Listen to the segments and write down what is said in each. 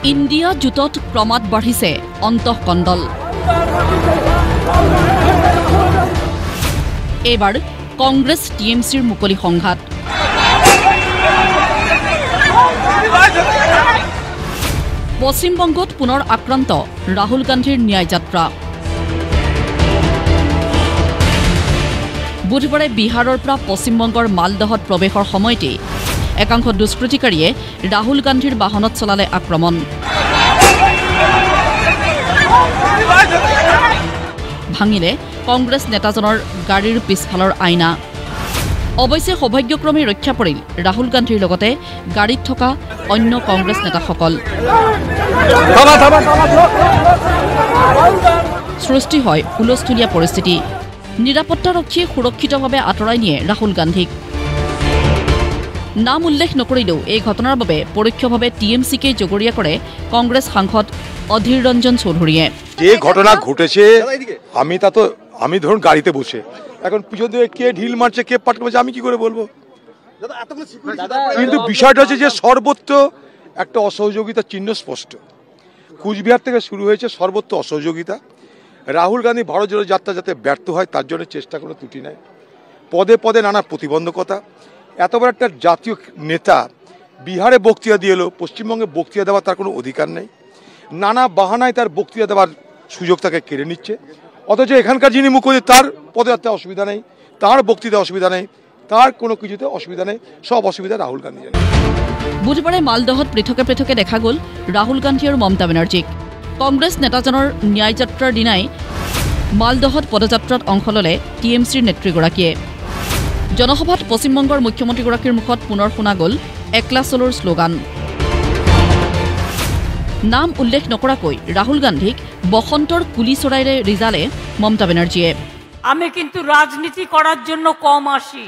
India জোঁটত ক্ৰমাৎ বাঢ়িছে অন্তঃকণ্ডল। এইবাৰ কংগ্ৰেছ টিএমচিৰ মুকলি সংঘাত। পশ্চিমবংগত পুনৰ আক্ৰান্ত ৰাহুল গান্ধীৰ ন্যায় যাত্ৰা। বুধবাৰে বিহাৰৰ পৰা পশ্চিমবংগৰ মালদহত প্ৰৱেশৰ সময়তেই একাংশ দুষ্কৃতিকাৰীয়ে ৰাহুল গান্ধীৰ বাহনত চলালে আক্ৰমণ। ভাঙিলে কংগ্ৰেছ নেতাজনৰ গাড়ীৰ পিছফালৰ আইনা। অৱশ্যে সৌভাগ্যক্ৰমে ৰক্ষা পৰিল ৰাহুল গান্ধীৰ লগতে গাড়ীত থকা অন্য কংগ্ৰেছ নেতাসকল। সৃষ্টি হয় হুলস্থুলীয়া পৰিস্থিতি। নিৰাপত্তাৰক্ষীয়ে সুৰক্ষিতভাৱে আঁতৰাই নিয়ে ৰাহুল গান্ধীক। নাম উল্লেখ নকৰিলেও এই ঘটনাৰ বাবে পৰোক্ষভাৱে টিএমচিকে জগৰীয়া কৰে কংগ্ৰেছ সাংসদ অধীৰ রঞ্জন চৌধুরীয়ে। যে ঘটনা ঘটেছে আমি ধরুন গাড়িতে বসে এখন পিছন থেকে কে ঢিল মারছে কে পাটকে মারছে আমি কি করে বলবো, কিন্তু বিষয়টা হচ্ছে যে সর্বত্র একটা অসহযোগিতার চিহ্ন স্পষ্ট। কুচবিহার থেকে শুরু হয়েছে সর্বত্র অসহযোগিতা। রাহুল গান্ধী ভারত জোড়ো যাত্রা যাতে ব্যর্থ হয় তার জন্য চেষ্টা কোনো ত্রুটি নাই। পদে পদে নানা প্রতিবন্ধকতা। এত বড় একটা জাতীয় নেতা বিহারে বক্তৃতা দিয়ে এলো, পশ্চিমবঙ্গে বক্তৃতা দেওয়ার তার কোনো অধিকার নেই। নানা বাহানায় তার বক্তৃতা দেওয়ার সুযোগ তাকে কেড়ে নিচ্ছে। অথচ এখানকার যিনি মুখ্যমন্ত্রী তার পদযাত্রায় অসুবিধা নেই, তার বক্তৃতায় অসুবিধা নেই, তার কোনো কিছুতে অসুবিধা নেই, সব অসুবিধা রাহুল গান্ধী জানে। বুধবাৰে মালদহত পৃথকে পৃথকে দেখা গ'ল ৰাহুল গান্ধী আৰু মমতা বেনাৰ্জীক। কংগ্ৰেছ নেতাজনৰ ন্যায় যাত্ৰাৰ দিনাই মালদহত পদযাত্ৰাত অংশ ল'লে টিএমচিৰ নেত্ৰীগৰাকীয়ে। জনসভাত পশ্চিমবংগৰ মুখ্যমন্ত্ৰীগৰাকীৰ মুখত পুনৰ শুনা গ'ল একলা চলোৰ শ্লোগান। নাম উল্লেখ নকৰাকৈ ৰাহুল গান্ধীক বসন্তৰ কুলি চৰাইৰে ৰিজালে মমতা বেনাৰ্জীয়ে। আমি কিন্তু রাজনীতি করার জন্য কম আসি,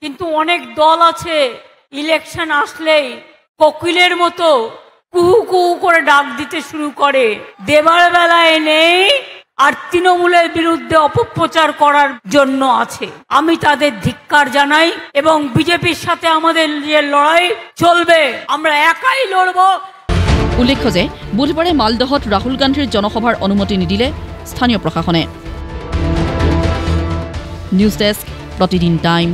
কিন্তু অনেক দল আছে ইলেকশন আসলেই কোকিলের মতো কুহু কুহু করে ডাক দিতে শুরু করে, দেবার বেলায় নেই আর তৃণমূলের বিরুদ্ধে অপপ্রচার করার জন্য আছে। আমি তাদের ধিক্কার জানাই এবং বিজেপির সাথে আমাদের যে লড়াই চলবে আমরা একাই লড়ব। উল্লেখ্য যে বুধবাৰে মালদহত ৰাহুল গান্ধীৰ জনসভাৰ অনুমতি নিদিলে স্থানীয় প্ৰশাসনে। নিউজ ডেস্ক, প্ৰতিদিন টাইম।